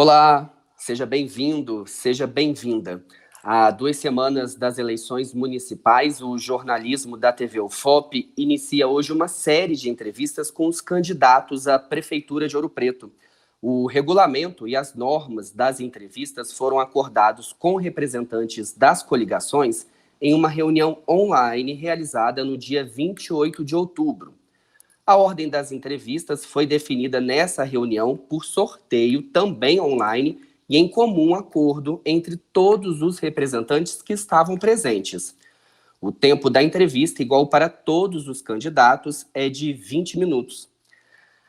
Olá, seja bem-vindo, seja bem-vinda. Há 2 semanas das eleições municipais, o jornalismo da TV UFOP inicia hoje uma série de entrevistas com os candidatos à Prefeitura de Ouro Preto. O regulamento e as normas das entrevistas foram acordados com representantes das coligações em uma reunião online realizada no dia 28 de outubro. A ordem das entrevistas foi definida nessa reunião por sorteio, também online, e em comum acordo entre todos os representantes que estavam presentes. O tempo da entrevista, igual para todos os candidatos, é de 20 minutos.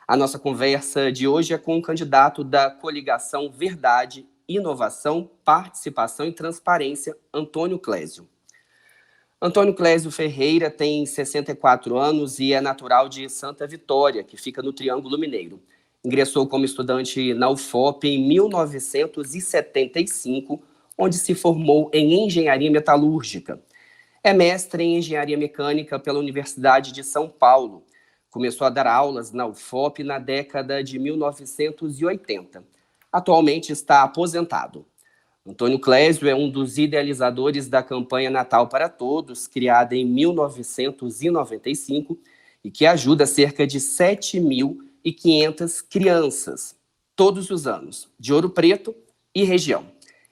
A nossa conversa de hoje é com o candidato da coligação Verdade, Inovação, Participação e Transparência, Antônio Clésio. Antônio Clésio Ferreira tem 64 anos e é natural de Santa Vitória, que fica no Triângulo Mineiro. Ingressou como estudante na UFOP em 1975, onde se formou em Engenharia Metalúrgica. É mestre em Engenharia Mecânica pela Universidade de São Paulo. Começou a dar aulas na UFOP na década de 1980. Atualmente está aposentado. Antônio Clésio é um dos idealizadores da campanha Natal para Todos, criada em 1995, e que ajuda cerca de 7.500 crianças, todos os anos, de Ouro Preto e região.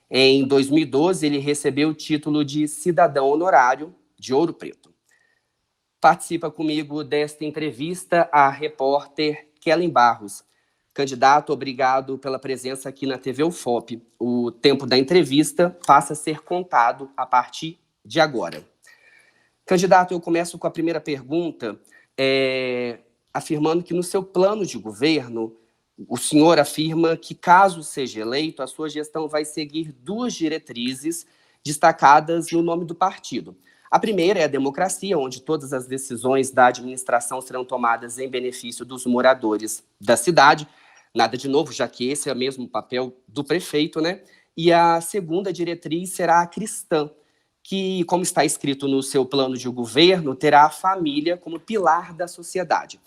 Em 2012, ele recebeu o título de cidadão honorário de Ouro Preto. Participa comigo desta entrevista a repórter Kellen Barros. Candidato, obrigado pela presença aqui na TV UFOP. O tempo da entrevista passa a ser contado a partir de agora. Candidato, eu começo com a primeira pergunta, afirmando que no seu plano de governo, o senhor afirma que, caso seja eleito, a sua gestão vai seguir 2 diretrizes destacadas no nome do partido. A primeira é a democracia, onde todas as decisões da administração serão tomadas em benefício dos moradores da cidade. Nada de novo, já que esse é o mesmo papel do prefeito, né? E a segunda diretriz será a cristã, que, como está escrito no seu plano de governo, terá a família como pilar da sociedade.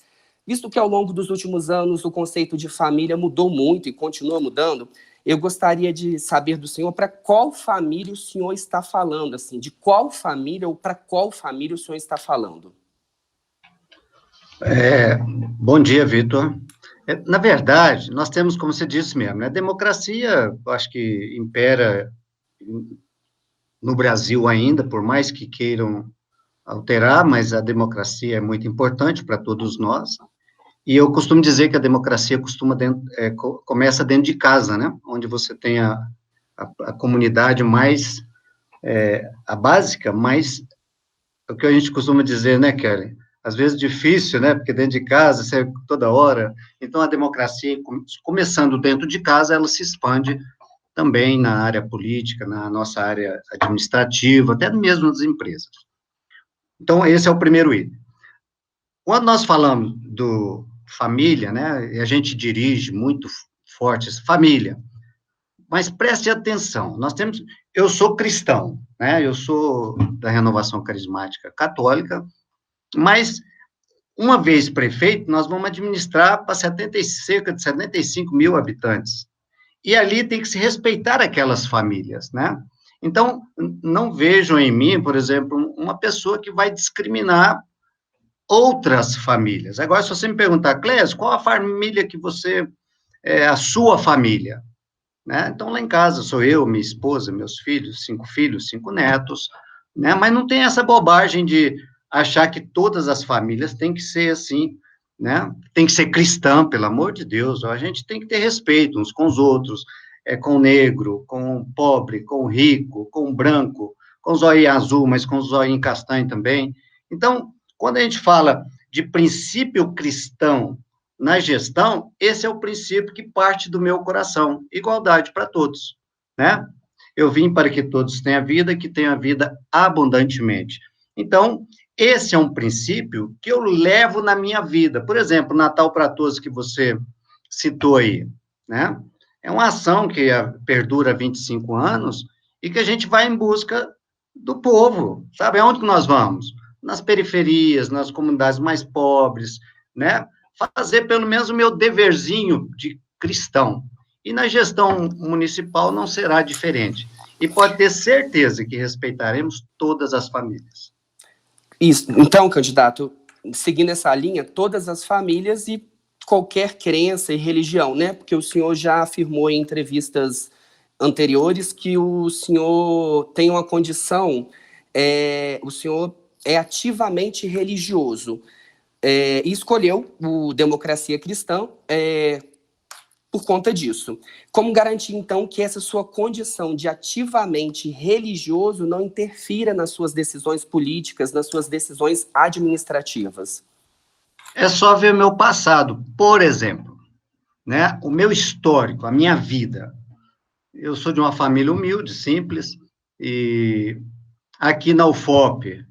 Visto que ao longo dos últimos anos o conceito de família mudou muito e continua mudando, eu gostaria de saber do senhor para qual família o senhor está falando, assim, de qual família ou para qual família o senhor está falando? Bom dia, Vitor. Na verdade, nós temos, como você disse mesmo, né, democracia, eu acho que impera no Brasil ainda, por mais que queiram alterar, mas a democracia é muito importante para todos nós. E eu costumo dizer que a democracia começa dentro de casa, né, onde você tem a comunidade mais, a básica, mais, o que a gente costuma dizer, né, Kelly? Às vezes difícil, né, porque dentro de casa, você, toda hora, então a democracia, começando dentro de casa, ela se expande também na área política, na nossa área administrativa, até mesmo nas empresas. Então, esse é o primeiro item. Quando nós falamos do família, né, e a gente dirige muito forte essa família, mas preste atenção, eu sou cristão, né, eu sou da Renovação Carismática Católica, mas, uma vez prefeito, nós vamos administrar para cerca de 75 mil habitantes. E ali tem que se respeitar aquelas famílias, né? Então, não vejam em mim, por exemplo, uma pessoa que vai discriminar outras famílias. Agora, se você me perguntar, Clésio, qual a família que você é a sua família? Né? Então, lá em casa, sou eu, minha esposa, meus filhos, 5 netos, né? Mas não tem essa bobagem de achar que todas as famílias têm que ser assim, né? Tem que ser cristã, pelo amor de Deus, a gente tem que ter respeito uns com os outros, com o negro, com o pobre, com o rico, com o branco, com o zóio azul, mas com o zóio castanho também. Então, quando a gente fala de princípio cristão na gestão, esse é o princípio que parte do meu coração, igualdade para todos, né? Eu vim para que todos tenham vida, que tenham a vida abundantemente. Então, esse é um princípio que eu levo na minha vida. Por exemplo, Natal para Todos, que você citou aí, né? É uma ação que perdura 25 anos e que a gente vai em busca do povo, sabe? Aonde que nós vamos? Nas periferias, nas comunidades mais pobres, né? Fazer pelo menos o meu deverzinho de cristão. E na gestão municipal não será diferente. E pode ter certeza que respeitaremos todas as famílias. Isso. Então, candidato, seguindo essa linha, todas as famílias e qualquer crença e religião, né? Porque o senhor já afirmou em entrevistas anteriores que o senhor tem uma condição, o senhor é ativamente religioso, e escolheu o Democracia Cristã por conta disso. Como garantir, então, que essa sua condição de ativamente religioso não interfira nas suas decisões políticas, nas suas decisões administrativas? É só ver o meu passado. Por exemplo, né, o meu histórico, a minha vida. Eu sou de uma família humilde, simples, e aqui na UFOP,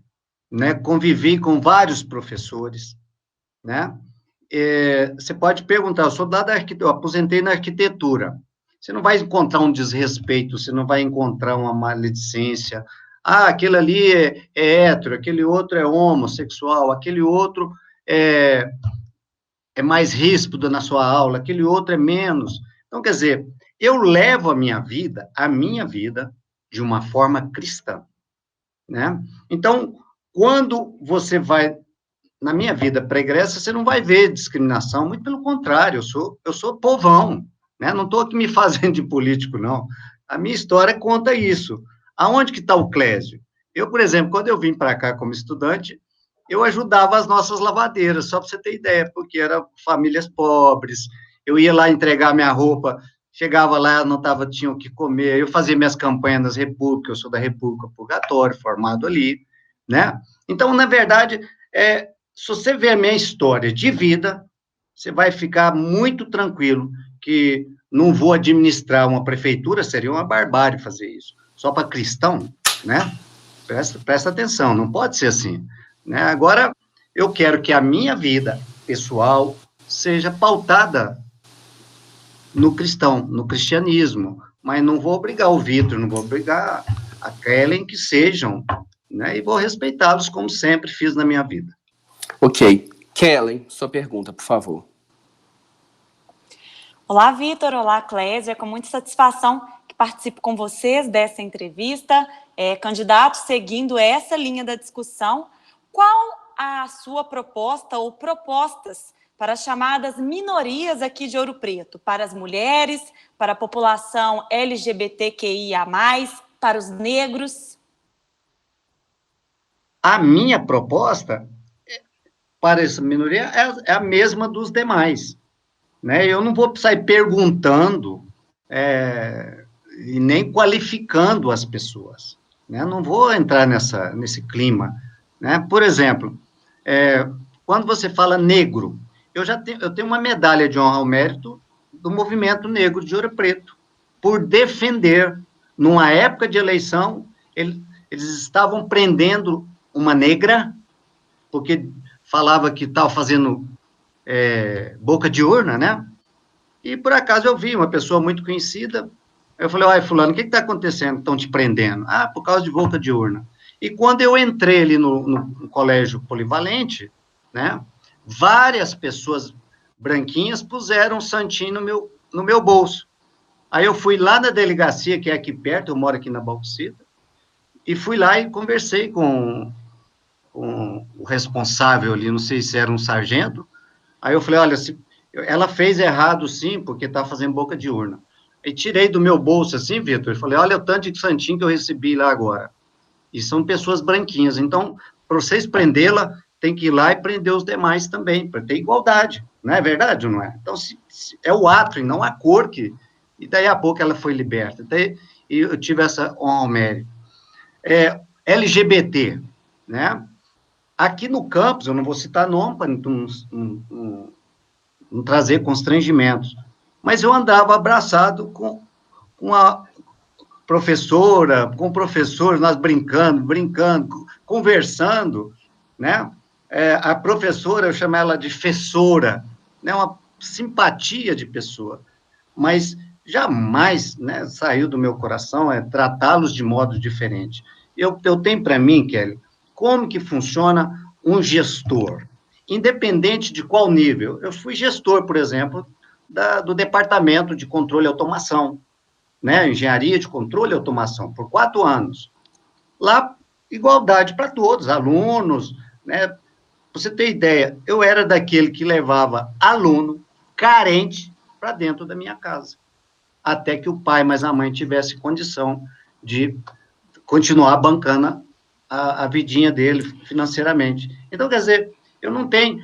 né, convivi com vários professores, né? Você pode perguntar, eu aposentei na arquitetura. Você não vai encontrar um desrespeito, você não vai encontrar uma maledicência. Ah, aquele ali é hétero, aquele outro é homossexual, aquele outro é mais ríspido na sua aula, aquele outro é menos. Então, quer dizer, eu levo a minha vida, de uma forma cristã, né? Então, quando você vai na minha vida pregressa, você não vai ver discriminação, muito pelo contrário, eu sou povão, né? Não estou aqui me fazendo de político, não. A minha história conta isso. Aonde que está o Clésio? Eu, por exemplo, quando eu vim para cá como estudante, eu ajudava as nossas lavadeiras, só para você ter ideia, porque eram famílias pobres, eu ia lá entregar minha roupa, chegava lá, não tava, tinha o que comer, eu fazia minhas campanhas nas Repúblicas, eu sou da República Purgatório, formado ali, né? Então, na verdade, se você ver a minha história de vida, você vai ficar muito tranquilo que não vou administrar uma prefeitura, seria uma barbárie fazer isso. Só para cristão, né? Presta atenção, não pode ser assim, né? Agora, eu quero que a minha vida pessoal seja pautada no cristão, no cristianismo, mas não vou obrigar o Vitor, não vou obrigar a Kellen que sejam, né? E vou respeitá-los como sempre fiz na minha vida. Ok. Kellen, sua pergunta, por favor. Olá, Vitor. Olá, Clésia. É com muita satisfação que participo com vocês dessa entrevista. Candidato, seguindo essa linha da discussão, qual a sua proposta ou propostas para as chamadas minorias aqui de Ouro Preto? Para as mulheres, para a população LGBTQIA+, para os negros? A minha proposta para essa minoria é a mesma dos demais, né? Eu não vou sair perguntando e nem qualificando as pessoas, né? Não vou entrar nesse clima, né? Por exemplo, quando você fala negro, eu tenho uma medalha de honra ao mérito do movimento negro de Ouro Preto, por defender, numa época de eleição, eles estavam prendendo uma negra, porque falava que estava fazendo boca de urna, né? E, por acaso, eu vi uma pessoa muito conhecida, eu falei, olha, fulano, o que está acontecendo? Estão te prendendo? Ah, por causa de boca de urna. E quando eu entrei ali no colégio polivalente, né, várias pessoas branquinhas puseram um santinho no meu bolso. Aí eu fui lá na delegacia, que é aqui perto, eu moro aqui na Balsita, e fui lá e conversei com o responsável ali, não sei se era um sargento. Aí eu falei, olha, ela fez errado sim, porque está fazendo boca de urna. E tirei do meu bolso assim, Vitor, e falei, olha o tanto de santinho que eu recebi lá agora. E são pessoas branquinhas, então, para vocês prendê-la, tem que ir lá e prender os demais também, para ter igualdade, não é verdade ou não é? Então, é o ato e não a cor que... E daí a pouco ela foi liberta. Daí, e eu tive essa honra ao mérito. LGBT, né? Aqui no campus, eu não vou citar nome para não trazer constrangimentos, mas eu andava abraçado com a professora, com o professor, nós brincando, conversando, né? A professora, eu chamo ela de fessora, né? Uma simpatia de pessoa, mas jamais, né, saiu do meu coração tratá-los de modo diferente. Eu tenho para mim, Kelly, como que funciona um gestor, independente de qual nível. Eu fui gestor, por exemplo, do Departamento de Controle e Automação, né? Engenharia de Controle e Automação, por 4 anos. Lá, igualdade para todos, alunos, né? Pra você ter ideia, eu era daquele que levava aluno carente para dentro da minha casa, até que o pai mais a mãe tivesse condição de continuar bancando a vidinha dele financeiramente. Então, quer dizer, eu não tenho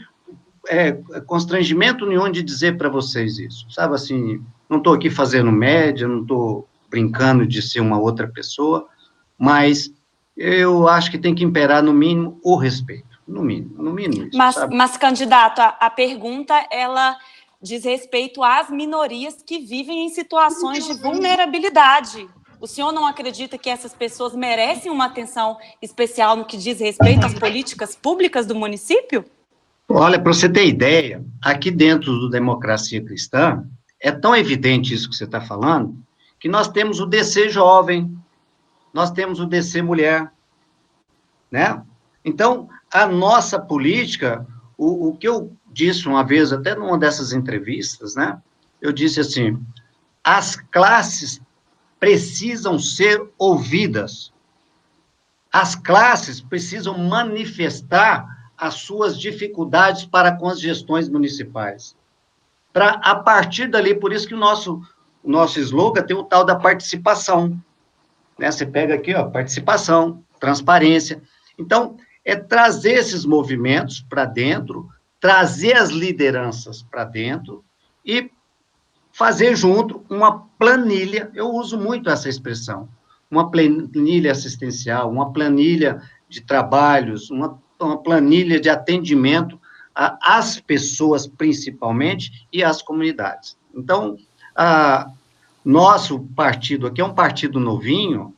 constrangimento nenhum de dizer para vocês isso, sabe, assim, não estou aqui fazendo média, não estou brincando de ser uma outra pessoa, mas eu acho que tem que imperar, no mínimo, o respeito, no mínimo isso, mas candidato, a pergunta, ela diz respeito às minorias que vivem em situações de vulnerabilidade. O senhor não acredita que essas pessoas merecem uma atenção especial no que diz respeito às políticas públicas do município? Olha, para você ter ideia, aqui dentro do Democracia Cristã, é tão evidente isso que você está falando, que nós temos o DC Jovem, nós temos o DC Mulher, né? Então, a nossa política, o que eu disse uma vez, até numa dessas entrevistas, né? Eu disse assim, as classes precisam ser ouvidas. As classes precisam manifestar as suas dificuldades para com as gestões municipais. Para, a partir dali, por isso que o nosso slogan tem o tal da participação. Né? Você pega aqui, ó, participação, transparência. Então, é trazer esses movimentos para dentro, trazer as lideranças para dentro e fazer junto uma planilha, eu uso muito essa expressão, uma planilha assistencial, uma planilha de trabalhos, uma planilha de atendimento às pessoas, principalmente, e às comunidades. Então, nosso partido aqui é um partido novinho,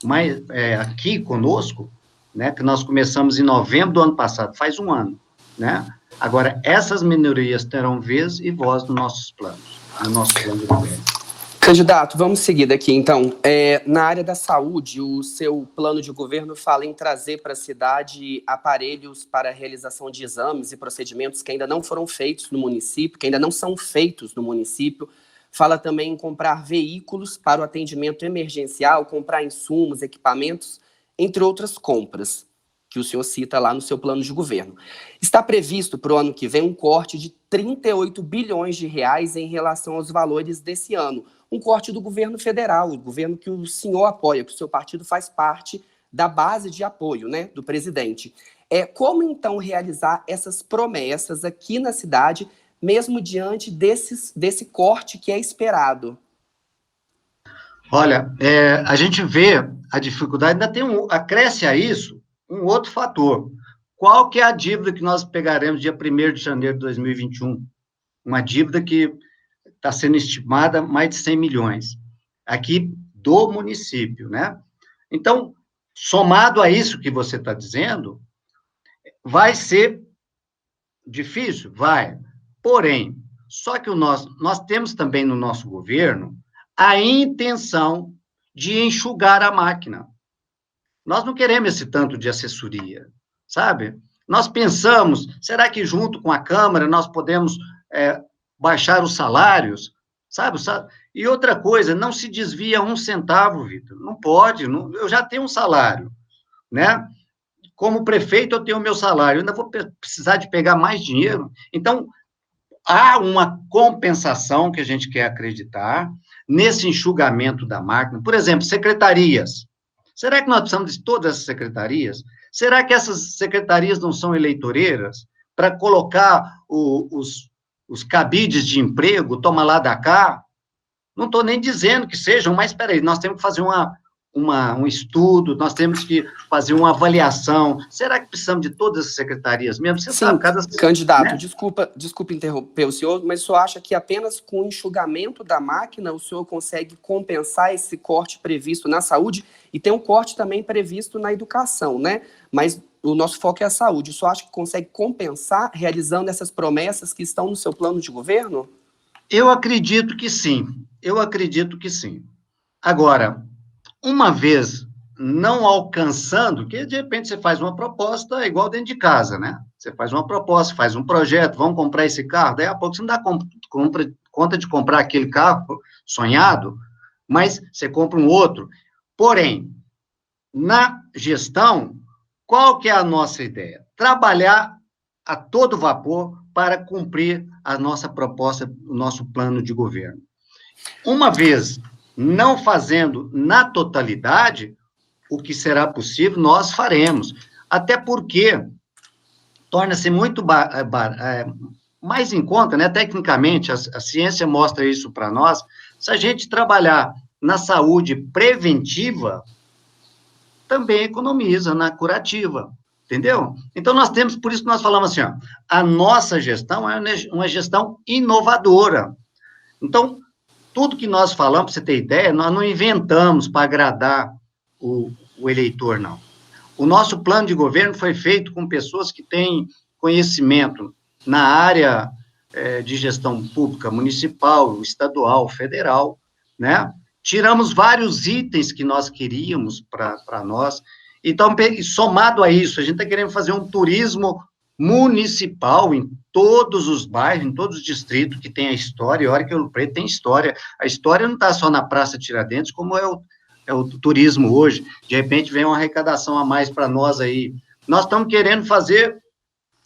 mas aqui conosco, né, que nós começamos em novembro do ano passado, faz um ano, né? Agora, essas minorias terão vez e voz nos nossos planos, no nosso plano de governo. Candidato, vamos seguir daqui, então. Na área da saúde, o seu plano de governo fala em trazer para a cidade aparelhos para a realização de exames e procedimentos que ainda não foram feitos no município, que ainda não são feitos no município. Fala também em comprar veículos para o atendimento emergencial, comprar insumos, equipamentos, entre outras compras, que o senhor cita lá no seu plano de governo. Está previsto para o ano que vem um corte de 38 bilhões de reais em relação aos valores desse ano. Um corte do governo federal, o governo que o senhor apoia, que o seu partido faz parte da base de apoio, né, do presidente. Como, então, realizar essas promessas aqui na cidade, mesmo diante desse corte que é esperado? Olha, a gente vê a dificuldade, ainda tem acresce a isso um outro fator. Qual que é a dívida que nós pegaremos dia 1º de janeiro de 2021? Uma dívida que está sendo estimada mais de 100 milhões, aqui do município, né? Então, somado a isso que você está dizendo, vai ser difícil? Vai. Porém, só que nós temos também no nosso governo a intenção de enxugar a máquina. Nós não queremos esse tanto de assessoria, sabe? Nós pensamos, será que junto com a Câmara nós podemos baixar os salários, sabe? E outra coisa, não se desvia 1 centavo, Vitor, não pode, eu já tenho um salário, né? Como prefeito eu tenho o meu salário, eu ainda vou precisar de pegar mais dinheiro, então há uma compensação que a gente quer acreditar nesse enxugamento da máquina. Por exemplo, secretarias. Será que nós precisamos de todas essas secretarias? Será que essas secretarias não são eleitoreiras para colocar os cabides de emprego, toma lá da cá? Não estou nem dizendo que sejam, mas espera aí, nós temos que fazer um estudo, nós temos que fazer uma avaliação. Será que precisamos de todas as secretarias mesmo? Você sabe, candidato, né? desculpa interromper o senhor, mas o senhor acha que apenas com o enxugamento da máquina o senhor consegue compensar esse corte previsto na saúde? E tem um corte também previsto na educação, né? Mas o nosso foco é a saúde. O senhor acha que consegue compensar realizando essas promessas que estão no seu plano de governo? Eu acredito que sim. Eu acredito que sim. Agora, uma vez não alcançando, que de repente você faz uma proposta igual dentro de casa, né? Você faz uma proposta, faz um projeto, vamos comprar esse carro, daí a pouco você não dá conta de comprar aquele carro sonhado, mas você compra um outro. Porém, na gestão, qual que é a nossa ideia? Trabalhar a todo vapor para cumprir a nossa proposta, o nosso plano de governo. Uma vez não fazendo na totalidade, o que será possível, nós faremos. Até porque torna-se muito mais em conta, né? Tecnicamente, a ciência mostra isso para nós. Se a gente trabalhar na saúde preventiva, também economiza na curativa, entendeu? Então, nós temos, por isso que nós falamos assim, ó, a nossa gestão é uma gestão inovadora. Então, tudo que nós falamos, para você ter ideia, nós não inventamos para agradar o eleitor, não. O nosso plano de governo foi feito com pessoas que têm conhecimento na área de gestão pública municipal, estadual, federal, né? Tiramos vários itens que nós queríamos para nós. Então, somado a isso, a gente está querendo fazer um turismo municipal em todos os bairros, em todos os distritos que tem a história, e olha que Ouro Preto tem história. A história não está só na Praça Tiradentes, como é o turismo hoje. De repente vem uma arrecadação a mais para nós aí. Nós estamos querendo fazer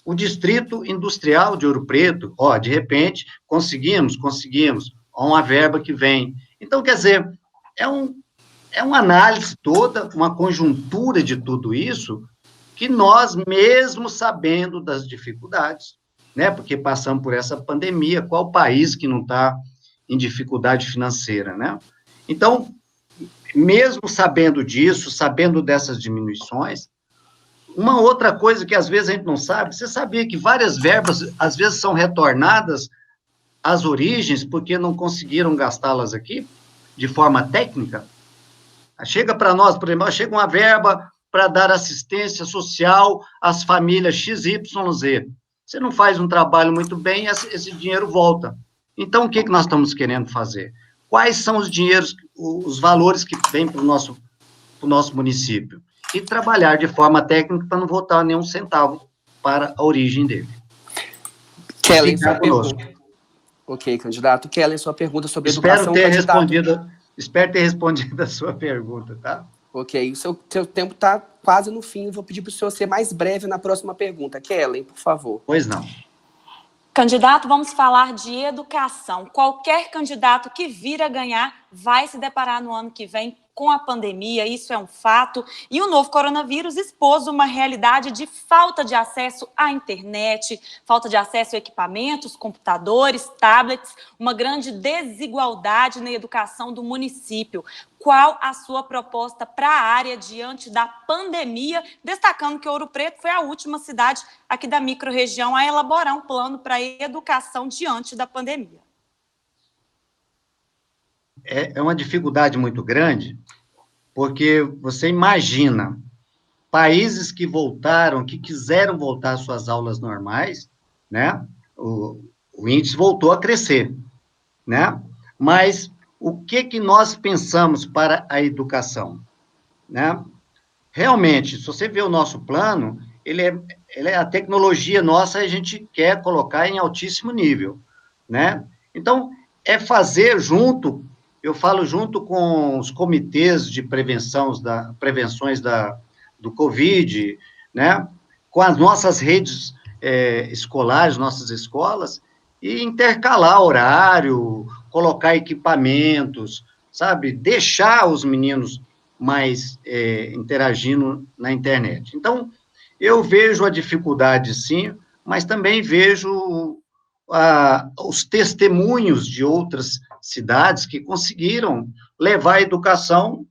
o distrito industrial de Ouro Preto. Ó, de repente, conseguimos, uma verba que vem. Então, quer dizer, é uma análise toda, uma conjuntura de tudo isso, que nós, mesmo sabendo das dificuldades, né, porque passamos por essa pandemia, qual país que não está em dificuldade financeira, né? Então, mesmo sabendo disso, sabendo dessas diminuições, uma outra coisa que às vezes a gente não sabe, você sabia que várias verbas, às vezes, são retornadas às origens, porque não conseguiram gastá-las aqui, de forma técnica? Chega para nós, por exemplo, chega uma verba para dar assistência social às famílias XYZ. Você não faz um trabalho muito bem, esse dinheiro volta. Então, o que nós estamos querendo fazer? Quais são os dinheiros, os valores que vêm para o nosso município? E trabalhar de forma técnica para não voltar nenhum centavo para a origem dele. Kellen, sua pergunta. Ok, candidato. Kellen, sua pergunta sobre educação, candidato. Espero ter respondido a sua pergunta, tá? Ok, o seu tempo está quase no fim. Vou pedir para o senhor ser mais breve na próxima pergunta. Kellen, por favor. Pois não. Candidato, vamos falar de educação. Qualquer candidato que vir a ganhar vai se deparar no ano que vem com a pandemia, isso é um fato. E o novo coronavírus expôs uma realidade de falta de acesso à internet, falta de acesso a equipamentos, computadores, tablets, uma grande desigualdade na educação do município. Qual a sua proposta para a área diante da pandemia, destacando que Ouro Preto foi a última cidade aqui da microrregião a elaborar um plano para a educação diante da pandemia? É uma dificuldade muito grande, porque você imagina países que voltaram, que quiseram voltar às suas aulas normais, né? O índice voltou a crescer, né? Mas o que nós pensamos para a educação, né? Realmente, se você vê o nosso plano, ele é a tecnologia nossa, a gente quer colocar em altíssimo nível, né? Então, é fazer junto, eu falo junto com os comitês de prevenções do Covid, né? Com as nossas redes escolares, nossas escolas, e intercalar horário, colocar equipamentos, sabe? Deixar os meninos mais interagindo na internet. Então, eu vejo a dificuldade, sim, mas também vejo os testemunhos de outras cidades que conseguiram levar a educação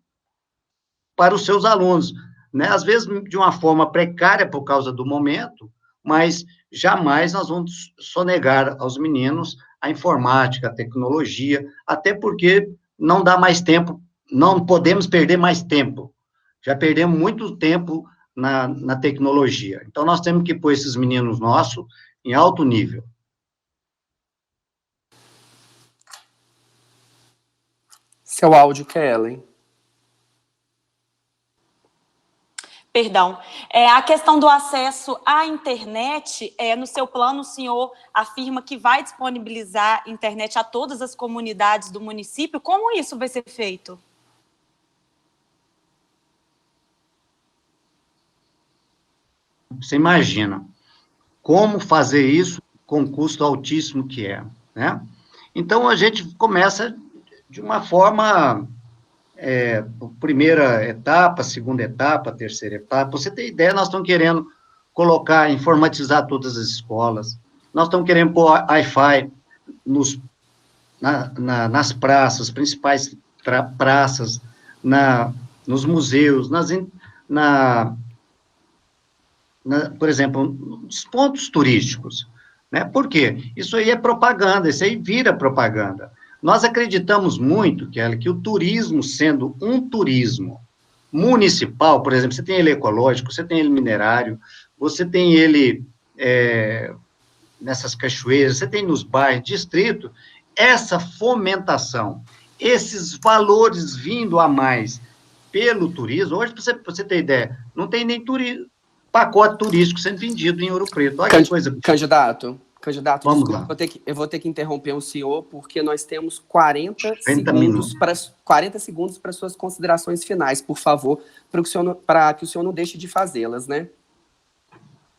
para os seus alunos, né? Às vezes de uma forma precária por causa do momento, mas jamais nós vamos sonegar aos meninos a informática, a tecnologia, até porque não dá mais tempo, não podemos perder mais tempo. Já perdemos muito tempo na tecnologia. Então, nós temos que pôr esses meninos nossos em alto nível. Seu áudio, Kellen. Perdão. A questão do acesso à internet, no seu plano, o senhor afirma que vai disponibilizar internet a todas as comunidades do município. Como isso vai ser feito? Você imagina como fazer isso com custo altíssimo que é, né? Então, a gente começa de uma forma, primeira etapa, segunda etapa, terceira etapa. Você tem ideia, nós estamos querendo colocar, informatizar todas as escolas, nós estamos querendo pôr Wi-Fi nas praças, principais praças, nos museus, por exemplo, nos pontos turísticos, né? Por quê? Isso aí é propaganda, isso aí vira propaganda. Nós acreditamos muito, Kelly, que o turismo, sendo um turismo municipal, por exemplo, você tem ele ecológico, você tem ele minerário, você tem ele nessas cachoeiras, você tem nos bairros, distrito, essa fomentação, esses valores vindo a mais pelo turismo, hoje, para você ter ideia, não tem nem pacote turístico sendo vendido em Ouro Preto. Olha que coisa. Candidato, Vamos desculpa, lá. eu vou ter que interromper o senhor, porque nós temos 40 segundos para suas considerações finais, por favor, para que o senhor não deixe de fazê-las, né?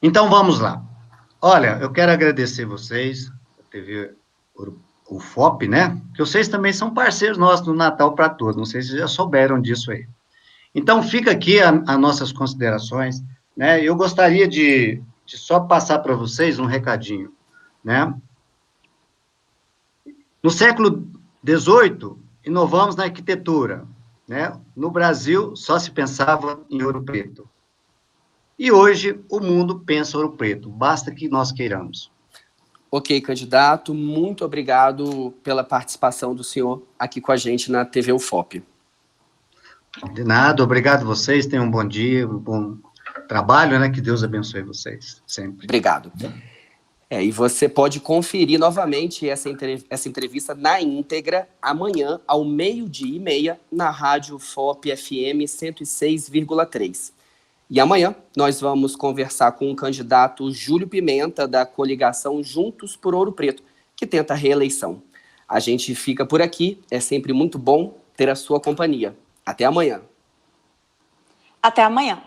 Então, vamos lá. Olha, eu quero agradecer vocês, a TV UFOP, né? Que vocês também são parceiros nossos do Natal para Todos, não sei se vocês já souberam disso aí. Então, fica aqui as nossas considerações, né? Eu gostaria de só passar para vocês um recadinho, né? No século XVIII, inovamos na arquitetura, né? No Brasil, só se pensava em Ouro Preto. E hoje, o mundo pensa Ouro Preto, basta que nós queiramos. Ok, candidato, muito obrigado pela participação do senhor aqui com a gente na TV UFOP. De nada, obrigado a vocês, tenham um bom dia, um bom trabalho, né? Que Deus abençoe vocês, sempre. Obrigado. E você pode conferir novamente essa entrevista na íntegra amanhã, ao 12h30, na Rádio FOP FM 106,3. E amanhã nós vamos conversar com o candidato Júlio Pimenta, da coligação Juntos por Ouro Preto, que tenta a reeleição. A gente fica por aqui, é sempre muito bom ter a sua companhia. Até amanhã. Até amanhã.